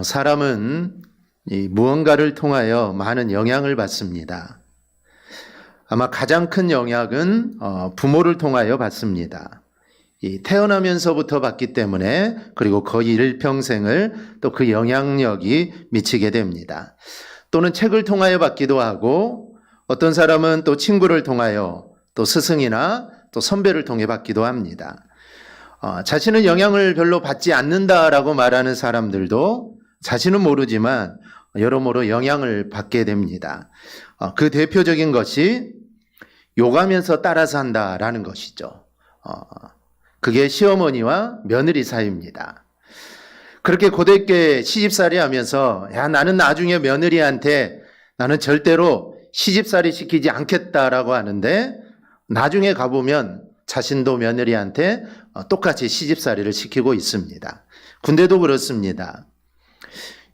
사람은 이 무언가를 통하여 많은 영향을 받습니다. 아마 가장 큰 영향은 부모를 통하여 받습니다. 이 태어나면서부터 받기 때문에 그리고 거의 일평생을 또 그 영향력이 미치게 됩니다. 또는 책을 통하여 받기도 하고 어떤 사람은 또 친구를 통하여 또 스승이나 또 선배를 통해 받기도 합니다. 자신은 영향을 별로 받지 않는다라고 말하는 사람들도 자신은 모르지만 여러모로 영향을 받게 됩니다. 그 대표적인 것이 욕하면서 따라서 한다라는 것이죠. 그게 시어머니와 며느리 사이입니다. 그렇게 고됐게 시집살이 하면서 나는 나중에 며느리한테 나는 절대로 시집살이 시키지 않겠다라고 하는데 나중에 가보면 자신도 며느리한테 똑같이 시집살이를 시키고 있습니다. 군대도 그렇습니다.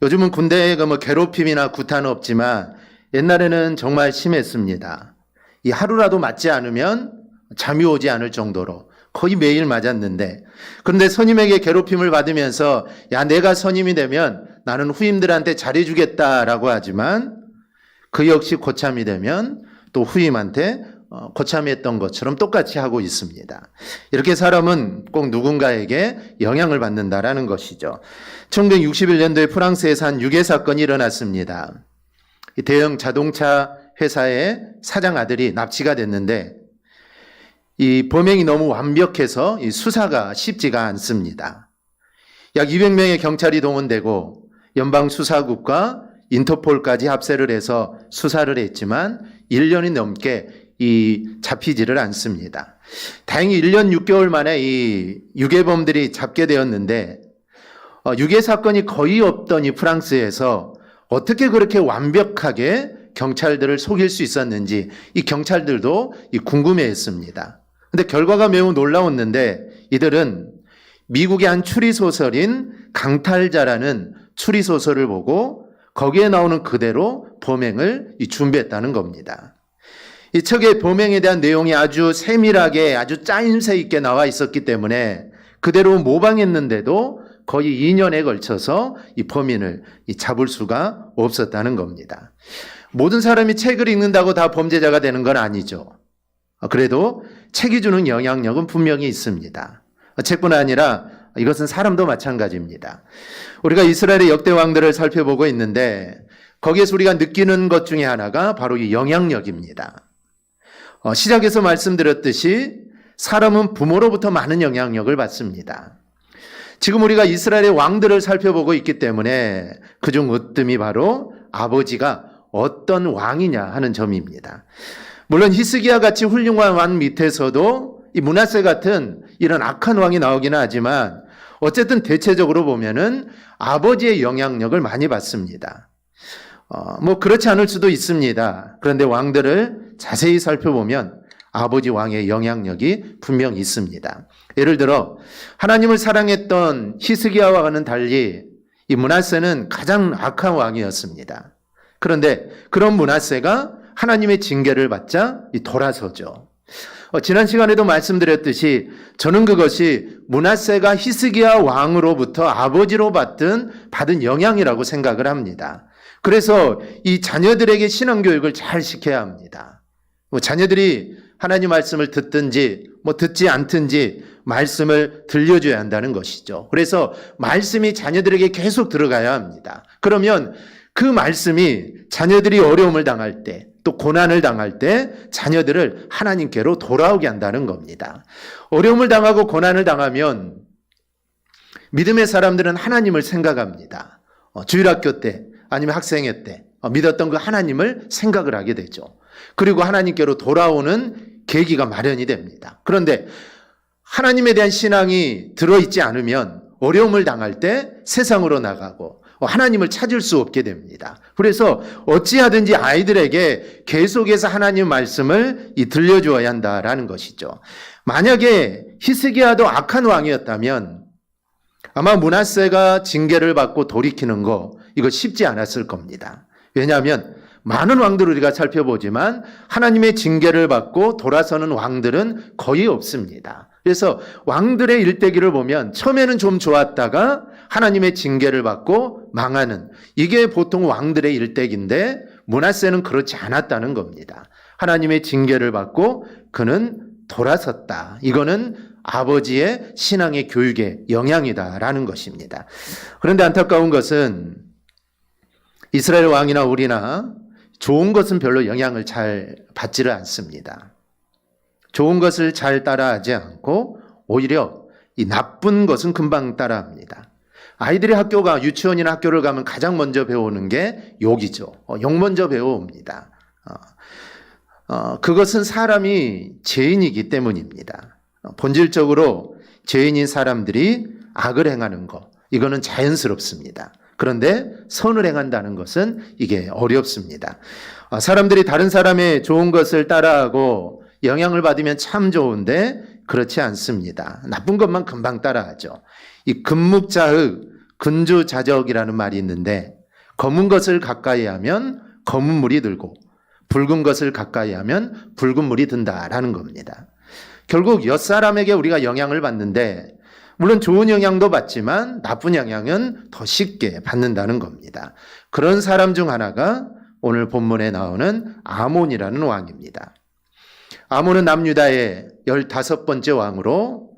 요즘은 군대에 괴롭힘이나 구타는 없지만 옛날에는 정말 심했습니다. 이 하루라도 맞지 않으면 잠이 오지 않을 정도로 거의 매일 맞았는데, 그런데 선임에게 괴롭힘을 받으면서 내가 선임이 되면 나는 후임들한테 잘해주겠다라고 하지만 그 역시 고참이 되면 또 후임한테 고참이 했던 것처럼 똑같이 하고 있습니다. 이렇게 사람은 꼭 누군가에게 영향을 받는다라는 것이죠. 1961년도에 프랑스에서 한 유괴 사건이 일어났습니다. 대형 자동차 회사의 사장 아들이 납치가 됐는데 이 범행이 너무 완벽해서 이 수사가 쉽지가 않습니다. 약 200명의 경찰이 동원되고 연방수사국과 인터폴까지 합세를 해서 수사를 했지만 1년이 넘게 잡히지를 않습니다. 다행히 1년 6개월 만에 이 유괴범들이 잡게 되었는데 유괴 사건이 거의 없던 이 프랑스에서 어떻게 그렇게 완벽하게 경찰들을 속일 수 있었는지 이 경찰들도 궁금해했습니다. 근데 결과가 매우 놀라웠는데 이들은 미국의 한 추리소설인 강탈자라는 추리소설을 보고 거기에 나오는 그대로 범행을 준비했다는 겁니다. 이 책의 범행에 대한 내용이 아주 세밀하게 아주 짜임새 있게 나와 있었기 때문에 그대로 모방했는데도 거의 2년에 걸쳐서 이 범인을 잡을 수가 없었다는 겁니다. 모든 사람이 책을 읽는다고 다 범죄자가 되는 건 아니죠. 그래도 책이 주는 영향력은 분명히 있습니다. 책뿐 아니라 이것은 사람도 마찬가지입니다. 우리가 이스라엘의 역대 왕들을 살펴보고 있는데 거기에서 우리가 느끼는 것 중에 하나가 바로 이 영향력입니다. 시작에서 말씀드렸듯이 사람은 부모로부터 많은 영향력을 받습니다. 지금 우리가 이스라엘의 왕들을 살펴보고 있기 때문에 그중 으뜸이 바로 아버지가 어떤 왕이냐 하는 점입니다. 물론 히스기야 같이 훌륭한 왕 밑에서도 이 므낫세 같은 이런 악한 왕이 나오기는 하지만 어쨌든 대체적으로 보면은 아버지의 영향력을 많이 받습니다. 그렇지 않을 수도 있습니다. 그런데 왕들을 자세히 살펴보면 아버지 왕의 영향력이 분명히 있습니다. 예를 들어 하나님을 사랑했던 히스기야와는 달리 이 므낫세는 가장 악한 왕이었습니다. 그런데 그런 므낫세가 하나님의 징계를 받자 돌아서죠. 지난 시간에도 말씀드렸듯이 저는 그것이 므낫세가 히스기야 왕으로부터 아버지로 받은 영향이라고 생각을 합니다. 그래서 이 자녀들에게 신앙교육을 잘 시켜야 합니다. 자녀들이 하나님 말씀을 듣든지 듣지 않든지 말씀을 들려줘야 한다는 것이죠. 그래서 말씀이 자녀들에게 계속 들어가야 합니다. 그러면 그 말씀이 자녀들이 어려움을 당할 때 또 고난을 당할 때 자녀들을 하나님께로 돌아오게 한다는 겁니다. 어려움을 당하고 고난을 당하면 믿음의 사람들은 하나님을 생각합니다. 주일학교 때 아니면 학생회 때 믿었던 그 하나님을 생각을 하게 되죠. 그리고 하나님께로 돌아오는 계기가 마련이 됩니다. 그런데 하나님에 대한 신앙이 들어있지 않으면 어려움을 당할 때 세상으로 나가고 하나님을 찾을 수 없게 됩니다. 그래서 어찌하든지 아이들에게 계속해서 하나님 말씀을 들려주어야 한다라는 것이죠. 만약에 히스기야도 악한 왕이었다면 아마 므낫세가 징계를 받고 돌이키는 거 이거 쉽지 않았을 겁니다. 왜냐하면 많은 왕들을 우리가 살펴보지만 하나님의 징계를 받고 돌아서는 왕들은 거의 없습니다. 그래서 왕들의 일대기를 보면 처음에는 좀 좋았다가 하나님의 징계를 받고 망하는, 이게 보통 왕들의 일대기인데 므낫세는 그렇지 않았다는 겁니다. 하나님의 징계를 받고 그는 돌아섰다. 이거는 아버지의 신앙의 교육의 영향이다라는 것입니다. 그런데 안타까운 것은 이스라엘 왕이나 우리나 좋은 것은 별로 영향을 잘 받지를 않습니다. 좋은 것을 잘 따라하지 않고 오히려 이 나쁜 것은 금방 따라합니다. 아이들이 유치원이나 학교를 가면 가장 먼저 배우는 게 욕이죠. 욕 먼저 배워옵니다. 그것은 사람이 죄인이기 때문입니다. 본질적으로 죄인인 사람들이 악을 행하는 것, 이거는 자연스럽습니다. 그런데 선을 행한다는 것은 이게 어렵습니다. 사람들이 다른 사람의 좋은 것을 따라하고 영향을 받으면 참 좋은데 그렇지 않습니다. 나쁜 것만 금방 따라하죠. 이 금묵자흑, 근주자적이라는 말이 있는데 검은 것을 가까이 하면 검은 물이 들고 붉은 것을 가까이 하면 붉은 물이 든다라는 겁니다. 결국 옆사람에게 우리가 영향을 받는데 물론 좋은 영향도 받지만 나쁜 영향은 더 쉽게 받는다는 겁니다. 그런 사람 중 하나가 오늘 본문에 나오는 아몬이라는 왕입니다. 아몬은 남유다의 15번째 왕으로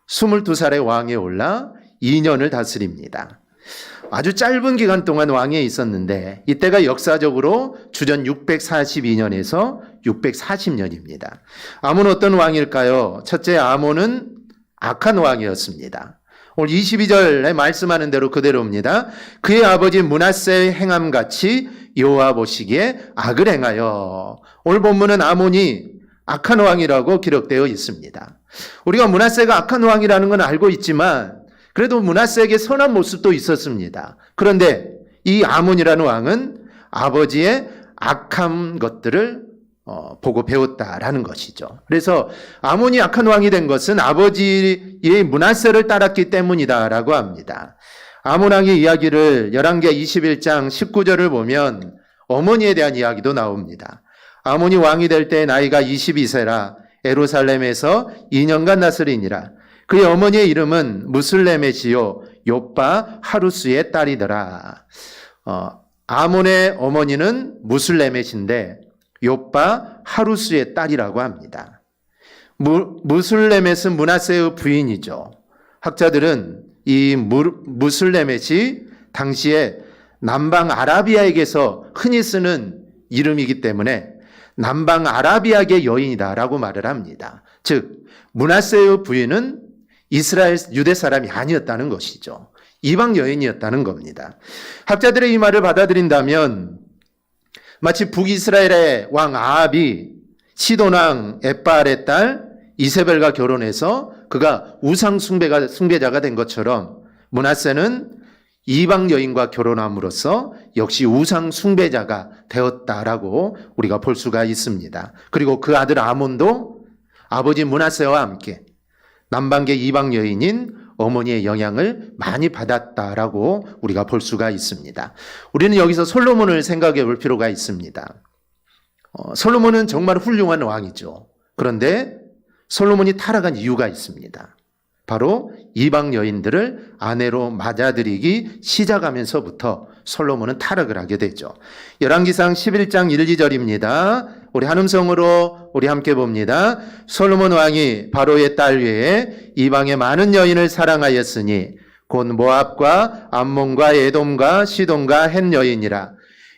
22살의 왕에 올라 2년을 다스립니다. 아주 짧은 기간 동안 왕에 있었는데 이때가 역사적으로 주전 642년에서 640년입니다. 아몬은 어떤 왕일까요? 첫째, 아몬은 악한 왕이었습니다. 오늘 22절에 말씀하는 대로 그대로입니다. 그의 아버지 므낫세의 행함같이 여호와 보시기에 악을 행하여. 오늘 본문은 아몬이 악한 왕이라고 기록되어 있습니다. 우리가 므낫세가 악한 왕이라는 건 알고 있지만 그래도 므낫세에게 선한 모습도 있었습니다. 그런데 이 아몬이라는 왕은 아버지의 악한 것들을 보고 배웠다라는 것이죠. 그래서 아몬이 악한 왕이 된 것은 아버지의 므낫세를 따랐기 때문이다라고 합니다. 아몬 왕의 이야기를 열왕기하 21장 19절을 보면 어머니에 대한 이야기도 나옵니다. 아몬이 왕이 될 때 나이가 22세라 예루살렘에서 2년간 다스리니라. 그의 어머니의 이름은 무슬레메시요 욥바 하루스의 딸이더라. 아몬의 어머니는 무슬레메시인데 욥바 하루스의 딸이라고 합니다. 무슬레멧은 므낫세의 부인이죠. 학자들은 이 무슬레멧이 당시에 남방 아라비아에게서 흔히 쓰는 이름이기 때문에 남방 아라비아계 여인이다라고 말을 합니다. 즉 므낫세의 부인은 이스라엘 유대 사람이 아니었다는 것이죠. 이방 여인이었다는 겁니다. 학자들의 이 말을 받아들인다면 마치 북이스라엘의 왕 아합이 시돈왕 엣바알의 딸 이세벨과 결혼해서 그가 우상 숭배자가 된 것처럼 므낫세는 이방 여인과 결혼함으로써 역시 우상 숭배자가 되었다라고 우리가 볼 수가 있습니다. 그리고 그 아들 아몬도 아버지 므낫세와 함께 남방계 이방 여인인 어머니의 영향을 많이 받았다라고 우리가 볼 수가 있습니다. 우리는 여기서 솔로몬을 생각해 볼 필요가 있습니다. 솔로몬은 정말 훌륭한 왕이죠. 그런데 솔로몬이 타락한 이유가 있습니다. 바로 이방 여인들을 아내로 맞아들이기 시작하면서부터 솔로몬은 타락을 하게 되죠. 열왕기상 11장 1, 2절입니다. 우리 한음성으로 우리 함께 봅니다. 솔로몬 왕이 바로의 딸 외에 이방의 많은 여인을 사랑하였으니 곧 모압과 암몬과 에돔과 시돈과 헷 여인이라.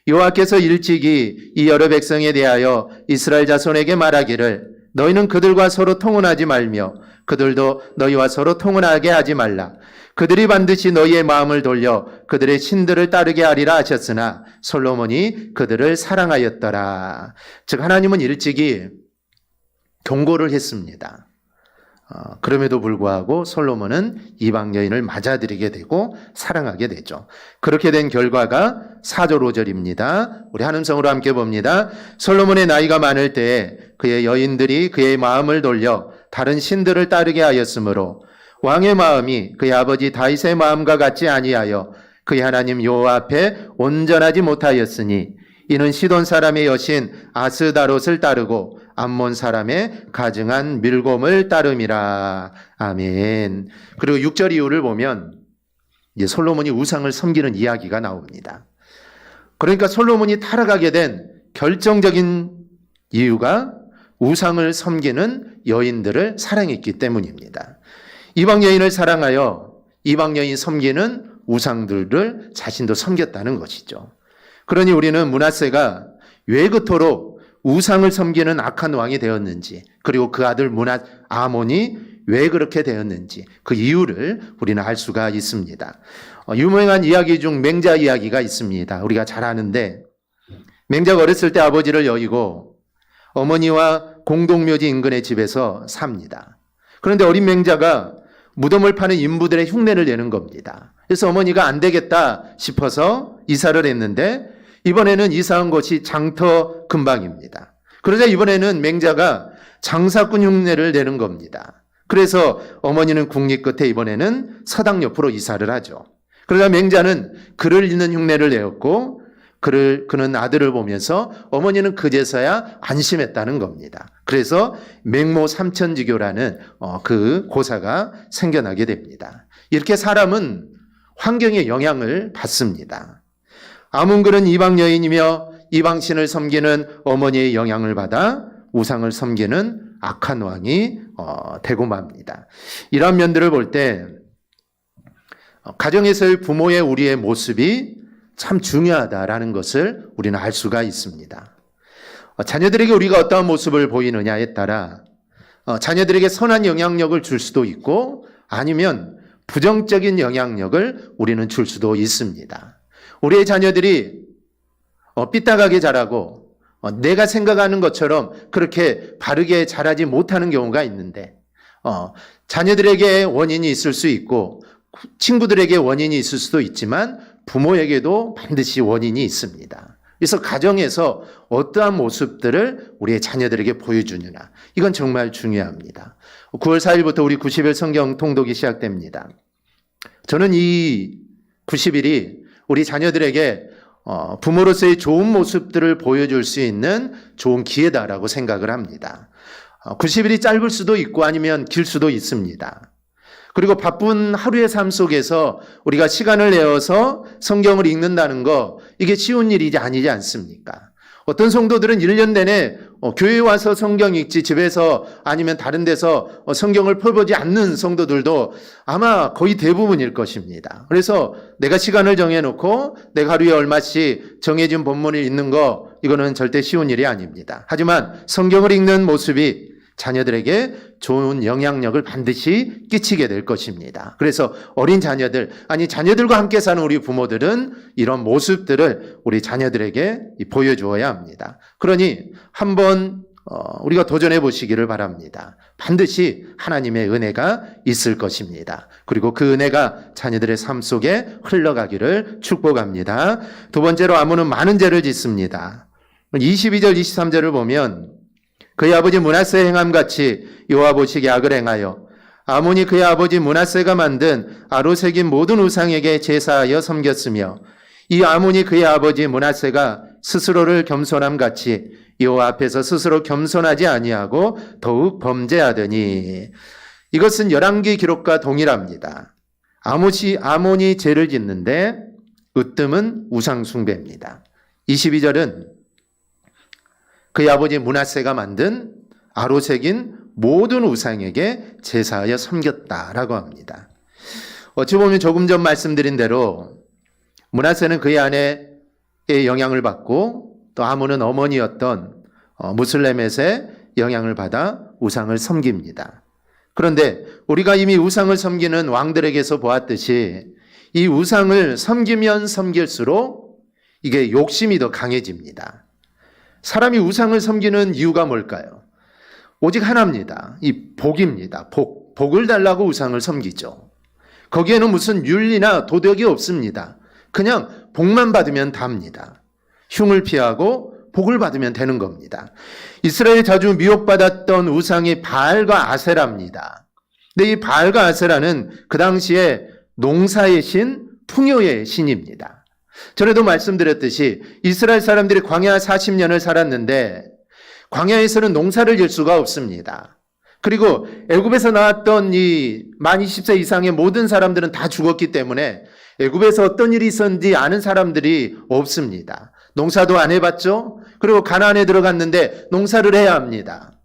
여호와께서 일찍이 이 여러 백성에 대하여 이스라엘 자손에게 말하기를 너희는 그들과 서로 통혼하지 말며 그들도 너희와 서로 통혼하게 하지 말라. 그들이 반드시 너희의 마음을 돌려 그들의 신들을 따르게 하리라 하셨으나 솔로몬이 그들을 사랑하였더라. 즉 하나님은 일찍이 경고를 했습니다. 그럼에도 불구하고 솔로몬은 이방 여인을 맞아들이게 되고 사랑하게 되죠. 그렇게 된 결과가 4절 5절입니다. 우리 한음성으로 함께 봅니다. 솔로몬의 나이가 많을 때에 그의 여인들이 그의 마음을 돌려 다른 신들을 따르게 하였으므로 왕의 마음이 그의 아버지 다윗의 마음과 같지 아니하여 그의 하나님 여호와 앞에 온전하지 못하였으니 이는 시돈 사람의 여신 아스다롯을 따르고 암몬 사람의 가증한 밀곰을 따름이라. 아멘. 그리고 6절 이후를 보면 이제 솔로몬이 우상을 섬기는 이야기가 나옵니다. 그러니까 솔로몬이 타락하게 된 결정적인 이유가 우상을 섬기는 여인들을 사랑했기 때문입니다. 이방 여인을 사랑하여 이방 여인 섬기는 우상들을 자신도 섬겼다는 것이죠. 그러니 우리는 므낫세가 왜 그토록 우상을 섬기는 악한 왕이 되었는지, 그리고 그 아들 아몬이 왜 그렇게 되었는지 그 이유를 우리는 알 수가 있습니다. 유명한 이야기 중 맹자 이야기가 있습니다. 우리가 잘 아는데, 맹자가 어렸을 때 아버지를 여의고 어머니와 공동묘지 인근의 집에서 삽니다. 그런데 어린 맹자가 무덤을 파는 인부들의 흉내를 내는 겁니다. 그래서 어머니가 안 되겠다 싶어서 이사를 했는데, 이번에는 이사한 곳이 장터 근방입니다. 그러자 이번에는 맹자가 장사꾼 흉내를 내는 겁니다. 그래서 어머니는 국리 끝에 이번에는 서당 옆으로 이사를 하죠. 그러자 맹자는 글을 읽는 흉내를 내었고, 그는 아들을 보면서 어머니는 그제서야 안심했다는 겁니다. 그래서 맹모 삼천지교라는 그 고사가 생겨나게 됩니다. 이렇게 사람은 환경의 영향을 받습니다. 아문글은 이방 여인이며 이방신을 섬기는 어머니의 영향을 받아 우상을 섬기는 악한 왕이 되고 맙니다. 이런 면들을 볼 때 가정에서의 부모의 우리의 모습이 참 중요하다라는 것을 우리는 알 수가 있습니다. 자녀들에게 우리가 어떠한 모습을 보이느냐에 따라 자녀들에게 선한 영향력을 줄 수도 있고, 아니면 부정적인 영향력을 우리는 줄 수도 있습니다. 우리의 자녀들이 삐딱하게 자라고 내가 생각하는 것처럼 그렇게 바르게 자라지 못하는 경우가 있는데, 자녀들에게 원인이 있을 수 있고 친구들에게 원인이 있을 수도 있지만 부모에게도 반드시 원인이 있습니다. 그래서 가정에서 어떠한 모습들을 우리의 자녀들에게 보여주느냐, 이건 정말 중요합니다. 9월 4일부터 우리 90일 성경 통독이 시작됩니다. 저는 이 90일이 우리 자녀들에게 부모로서의 좋은 모습들을 보여줄 수 있는 좋은 기회다라고 생각을 합니다. 90일이 짧을 수도 있고 아니면 길 수도 있습니다. 그리고 바쁜 하루의 삶 속에서 우리가 시간을 내어서 성경을 읽는다는 거, 이게 쉬운 일이 아니지 않습니까? 어떤 성도들은 1년 내내 교회에 와서 성경 읽지, 집에서 아니면 다른 데서 성경을 펴보지 않는 성도들도 아마 거의 대부분일 것입니다. 그래서 내가 시간을 정해놓고 내가 하루에 얼마씩 정해진 본문을 읽는 거, 이거는 절대 쉬운 일이 아닙니다. 하지만 성경을 읽는 모습이 자녀들에게 좋은 영향력을 반드시 끼치게 될 것입니다. 그래서 어린 자녀들, 아니 자녀들과 함께 사는 우리 부모들은 이런 모습들을 우리 자녀들에게 보여주어야 합니다. 그러니 한번 우리가 도전해 보시기를 바랍니다. 반드시 하나님의 은혜가 있을 것입니다. 그리고 그 은혜가 자녀들의 삶 속에 흘러가기를 축복합니다. 두 번째로 아몬은 많은 죄를 짓습니다. 22절 23절을 보면 그의 아버지 므낫세의 행함같이 여호와 보시기에 악을 행하여 아몬이 그의 아버지 므낫세가 만든 아로새긴 모든 우상에게 제사하여 섬겼으며, 이 아몬이 그의 아버지 므낫세가 스스로를 겸손함같이 여호와 앞에서 스스로 겸손하지 아니하고 더욱 범죄하더니. 이것은 열왕기 기록과 동일합니다. 아몬이 죄를 짓는데 으뜸은 우상 숭배입니다. 22절은 그의 아버지 므낫세가 만든 아로새긴 모든 우상에게 제사하여 섬겼다라고 합니다. 어찌 보면 조금 전 말씀드린 대로 므낫세는 그의 아내의 영향을 받고, 또 아몬은 어머니였던 무슬레멧의 영향을 받아 우상을 섬깁니다. 그런데 우리가 이미 우상을 섬기는 왕들에게서 보았듯이 이 우상을 섬기면 섬길수록 이게 욕심이 더 강해집니다. 사람이 우상을 섬기는 이유가 뭘까요? 오직 하나입니다. 이 복입니다. 복을 달라고 우상을 섬기죠. 거기에는 무슨 윤리나 도덕이 없습니다. 그냥 복만 받으면 답니다. 흉을 피하고 복을 받으면 되는 겁니다. 이스라엘이 자주 미혹받았던 우상이 바알과 아세라입니다. 근데 이 바알과 아세라는 그 당시에 농사의 신, 풍요의 신입니다. 전에도 말씀드렸듯이 이스라엘 사람들이 광야 40년을 살았는데 광야에서는 농사를 지을 수가 없습니다. 그리고 애굽에서 나왔던 이 만 20세 이상의 모든 사람들은 다 죽었기 때문에 애굽에서 어떤 일이 있었는지 아는 사람들이 없습니다. 농사도 안 해봤죠. 그리고 가나안에 들어갔는데 농사를 해야 합니다.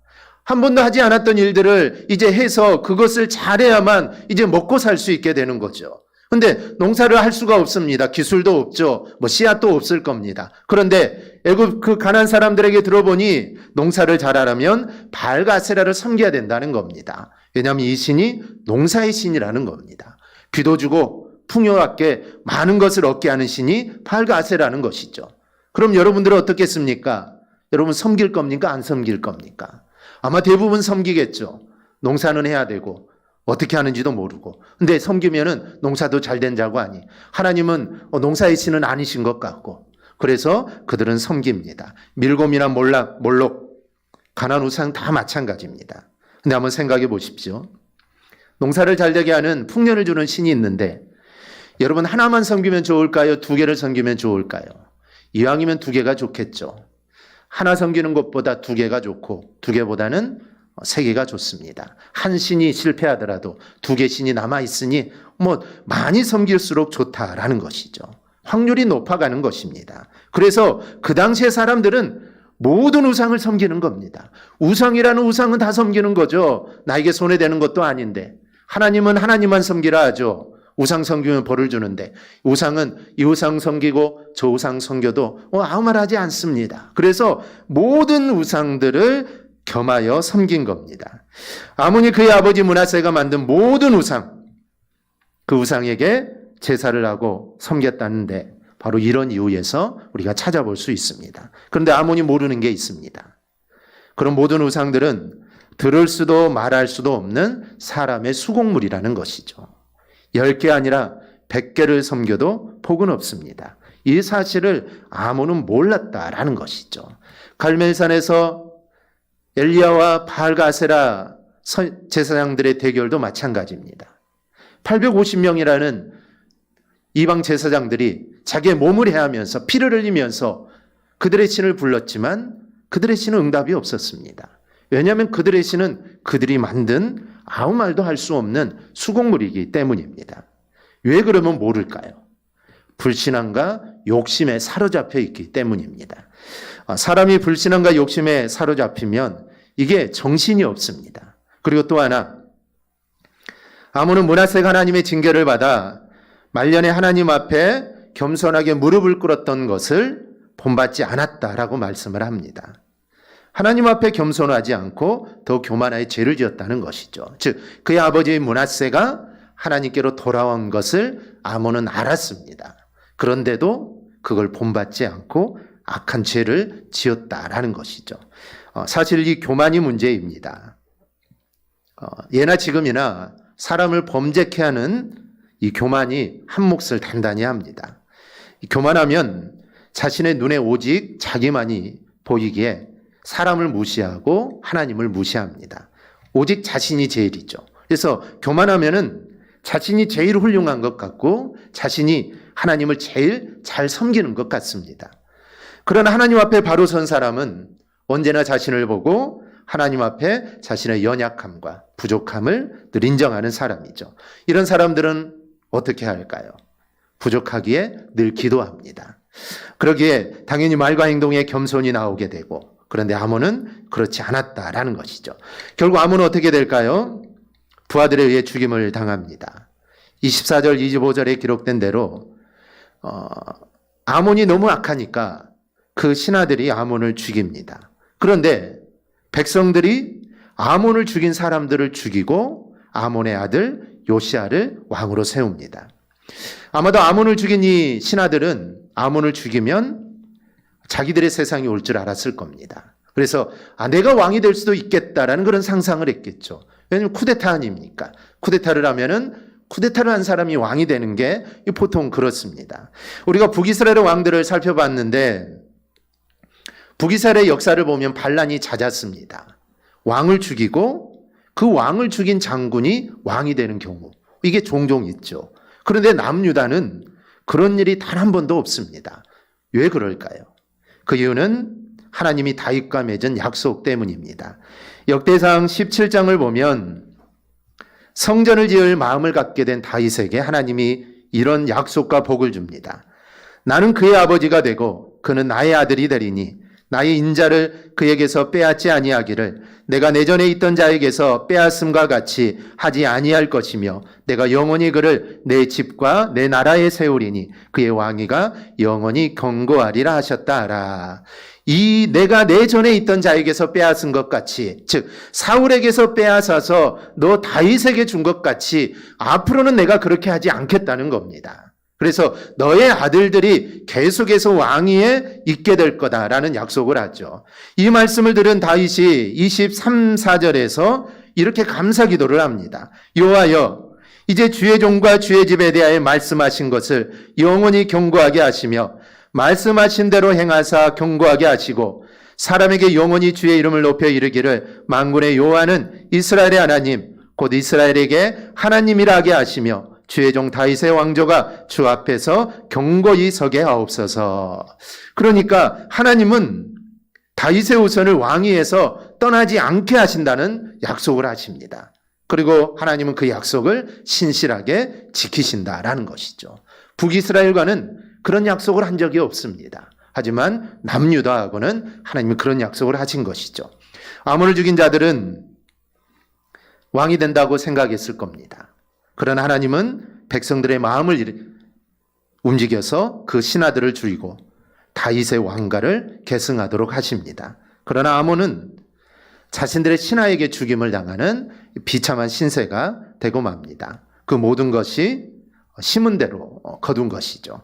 한 번도 하지 않았던 일들을 이제 해서 그것을 잘해야만 이제 먹고 살 수 있게 되는 거죠. 근데 농사를 할 수가 없습니다. 기술도 없죠. 씨앗도 없을 겁니다. 그런데 애굽 그 가나안 사람들에게 들어보니 농사를 잘하려면 바알과 아세라를 섬겨야 된다는 겁니다. 왜냐하면 이 신이 농사의 신이라는 겁니다. 비도 주고 풍요롭게 많은 것을 얻게 하는 신이 바알과 아세라는 것이죠. 그럼 여러분들은 어떻겠습니까? 여러분 섬길 겁니까? 안 섬길 겁니까? 아마 대부분 섬기겠죠. 농사는 해야 되고 어떻게 하는지도 모르고. 근데 섬기면은 농사도 잘 된다고 하니 하나님은 농사의 신은 아니신 것 같고 그래서 그들은 섬깁니다. 밀곰이나 몰록, 가나안 우상 다 마찬가지입니다. 근데 한번 생각해 보십시오. 농사를 잘 되게 하는 풍년을 주는 신이 있는데 여러분 하나만 섬기면 좋을까요? 두 개를 섬기면 좋을까요? 이왕이면 두 개가 좋겠죠. 하나 섬기는 것보다 두 개가 좋고 두 개보다는 세 개가 좋습니다. 한 신이 실패하더라도 두 개 신이 남아있으니 많이 섬길수록 좋다라는 것이죠. 확률이 높아가는 것입니다. 그래서 그 당시의 사람들은 모든 우상을 섬기는 겁니다. 우상이라는 우상은 다 섬기는 거죠. 나에게 손해되는 것도 아닌데 하나님은 하나님만 섬기라 하죠. 우상 섬기면 벌을 주는데 우상은 이 우상 섬기고 저 우상 섬겨도 아무 말 하지 않습니다. 그래서 모든 우상들을 겸하여 섬긴 겁니다. 아몬이 그의 아버지 므낫세가 만든 모든 우상, 그 우상에게 제사를 하고 섬겼다는데 바로 이런 이유에서 우리가 찾아볼 수 있습니다. 그런데 아몬이 모르는 게 있습니다. 그런 모든 우상들은 들을 수도 말할 수도 없는 사람의 수공물이라는 것이죠. 10개 아니라 100개를 섬겨도 복은 없습니다. 이 사실을 아몬은 몰랐다라는 것이죠. 갈멜산에서 엘리야와 바알과 아세라 제사장들의 대결도 마찬가지입니다. 850명이라는 이방 제사장들이 자기의 몸을 해하면서 피를 흘리면서 그들의 신을 불렀지만 그들의 신은 응답이 없었습니다. 왜냐하면 그들의 신은 그들이 만든 아무 말도 할 수 없는 수공물이기 때문입니다. 왜 그러면 모를까요? 불신앙과 욕심에 사로잡혀 있기 때문입니다. 사람이 불신앙과 욕심에 사로잡히면 이게 정신이 없습니다. 그리고 또 하나, 아몬은 므낫세가 하나님의 징계를 받아 말년에 하나님 앞에 겸손하게 무릎을 꿇었던 것을 본받지 않았다라고 말씀을 합니다. 하나님 앞에 겸손하지 않고 더 교만하여 죄를 지었다는 것이죠. 즉 그의 아버지 므낫세가 하나님께로 돌아온 것을 아몬은 알았습니다. 그런데도 그걸 본받지 않고 악한 죄를 지었다라는 것이죠. 사실 이 교만이 문제입니다. 예나 지금이나 사람을 범죄케 하는 이 교만이 한 몫을 단단히 합니다. 교만하면 자신의 눈에 오직 자기만이 보이기에 사람을 무시하고 하나님을 무시합니다. 오직 자신이 제일이죠. 그래서 교만하면은 자신이 제일 훌륭한 것 같고 자신이 하나님을 제일 잘 섬기는 것 같습니다. 그러나 하나님 앞에 바로 선 사람은 언제나 자신을 보고 하나님 앞에 자신의 연약함과 부족함을 늘 인정하는 사람이죠. 이런 사람들은 어떻게 할까요? 부족하기에 늘 기도합니다. 그러기에 당연히 말과 행동에 겸손이 나오게 되고 그런데 아몬은 그렇지 않았다라는 것이죠. 결국 아몬은 어떻게 될까요? 부하들에 의해 죽임을 당합니다. 24절 25절에 기록된 대로 아몬이 너무 악하니까 그 신하들이 아몬을 죽입니다. 그런데 백성들이 아몬을 죽인 사람들을 죽이고 아몬의 아들 요시아를 왕으로 세웁니다. 아마도 아몬을 죽인 이 신하들은 아몬을 죽이면 자기들의 세상이 올 줄 알았을 겁니다. 그래서 내가 왕이 될 수도 있겠다라는 그런 상상을 했겠죠. 왜냐하면 쿠데타 아닙니까? 쿠데타를 하면은 쿠데타를 한 사람이 왕이 되는 게 보통 그렇습니다. 우리가 북이스라엘의 왕들을 살펴봤는데 북이스라엘의 역사를 보면 반란이 잦았습니다. 왕을 죽이고 그 왕을 죽인 장군이 왕이 되는 경우 이게 종종 있죠. 그런데 남유다는 그런 일이 단 한 번도 없습니다. 왜 그럴까요? 그 이유는 하나님이 다윗과 맺은 약속 때문입니다. 역대상 17장을 보면 성전을 지을 마음을 갖게 된 다윗에게 하나님이 이런 약속과 복을 줍니다. 나는 그의 아버지가 되고 그는 나의 아들이 되리니 나의 인자를 그에게서 빼앗지 아니하기를 내가 내전에 있던 자에게서 빼앗음과 같이 하지 아니할 것이며 내가 영원히 그를 내 집과 내 나라에 세우리니 그의 왕위가 영원히 견고하리라 하셨다 하라. 이 내가 내전에 있던 자에게서 빼앗은 것 같이, 즉 사울에게서 빼앗아서 너 다윗에게 준 것 같이 앞으로는 내가 그렇게 하지 않겠다는 겁니다. 그래서 너의 아들들이 계속해서 왕위에 있게 될 거다라는 약속을 하죠. 이 말씀을 들은 다윗이 23~4절에서 이렇게 감사 기도를 합니다. 여호와여, 이제 주의 종과 주의 집에 대하여 말씀하신 것을 영원히 견고하게 하시며 말씀하신 대로 행하사 견고하게 하시고 사람에게 영원히 주의 이름을 높여 이르기를 만군의 여호와는 이스라엘의 하나님 곧 이스라엘에게 하나님이라 하게 하시며 주의 종 다윗의 왕조가 주 앞에서 견고히 서게 하옵소서. 그러니까 하나님은 다윗의 후손을 왕위에서 떠나지 않게 하신다는 약속을 하십니다. 그리고 하나님은 그 약속을 신실하게 지키신다라는 것이죠. 북이스라엘과는 그런 약속을 한 적이 없습니다. 하지만 남유다하고는 하나님이 그런 약속을 하신 것이죠. 아몬을 죽인 자들은 왕이 된다고 생각했을 겁니다. 그러나 하나님은 백성들의 마음을 움직여서 그 신하들을 죽이고 다윗의 왕가를 계승하도록 하십니다. 그러나 아몬은 자신들의 신하에게 죽임을 당하는 비참한 신세가 되고 맙니다. 그 모든 것이 심은 대로 거둔 것이죠.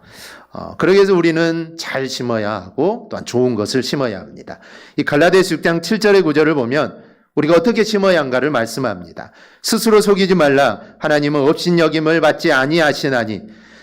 그러기 위해서 우리는 잘 심어야 하고 또한 좋은 것을 심어야 합니다. 이 갈라디아서 6장 7절의 구절을 보면 우리가 어떻게 심어야 한가를 말씀합니다. 스스로 속이지 말라. 하나님은 업신여김을 받지 아니하시나니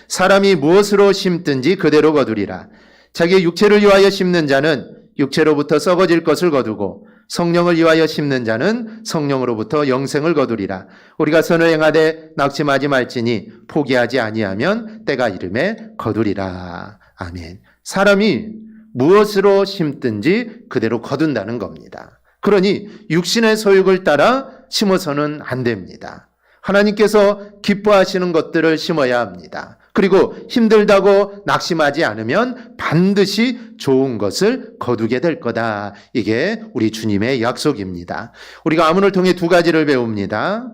사람이 무엇으로 심든지 그대로 거두리라. 자기의 육체를 위하여 심는 자는 육체로부터 썩어질 것을 거두고 성령을 위하여 심는 자는 성령으로부터 영생을 거두리라. 우리가 선을 행하되 낙심하지 말지니 포기하지 아니하면 때가 이름에 거두리라. 아멘. 사람이 무엇으로 심든지 그대로 거둔다는 겁니다. 그러니 육신의 소욕을 따라 심어서는 안 됩니다. 하나님께서 기뻐하시는 것들을 심어야 합니다. 그리고 힘들다고 낙심하지 않으면 반드시 좋은 것을 거두게 될 거다. 이게 우리 주님의 약속입니다. 우리가 아몬을 통해 두 가지를 배웁니다.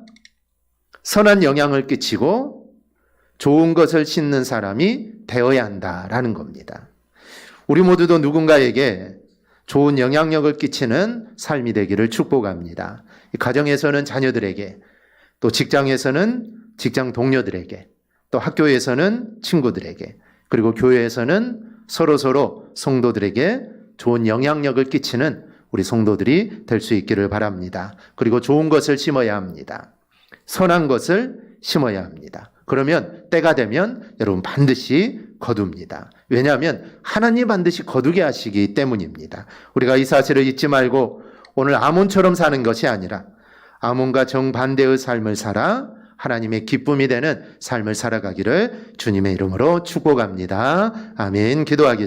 선한 영향을 끼치고 좋은 것을 심는 사람이 되어야 한다라는 겁니다. 우리 모두도 누군가에게 좋은 영향력을 끼치는 삶이 되기를 축복합니다. 가정에서는 자녀들에게, 또 직장에서는 직장 동료들에게, 또 학교에서는 친구들에게, 그리고 교회에서는 서로 성도들에게 좋은 영향력을 끼치는 우리 성도들이 될 수 있기를 바랍니다. 그리고 좋은 것을 심어야 합니다. 선한 것을 심어야 합니다. 그러면 때가 되면 여러분 반드시 거둡니다. 왜냐하면 하나님 반드시 거두게 하시기 때문입니다. 우리가 이 사실을 잊지 말고 오늘 아몬처럼 사는 것이 아니라 아몬과 정반대의 삶을 살아 하나님의 기쁨이 되는 삶을 살아가기를 주님의 이름으로 축복합니다. 아멘. 기도하겠습니다.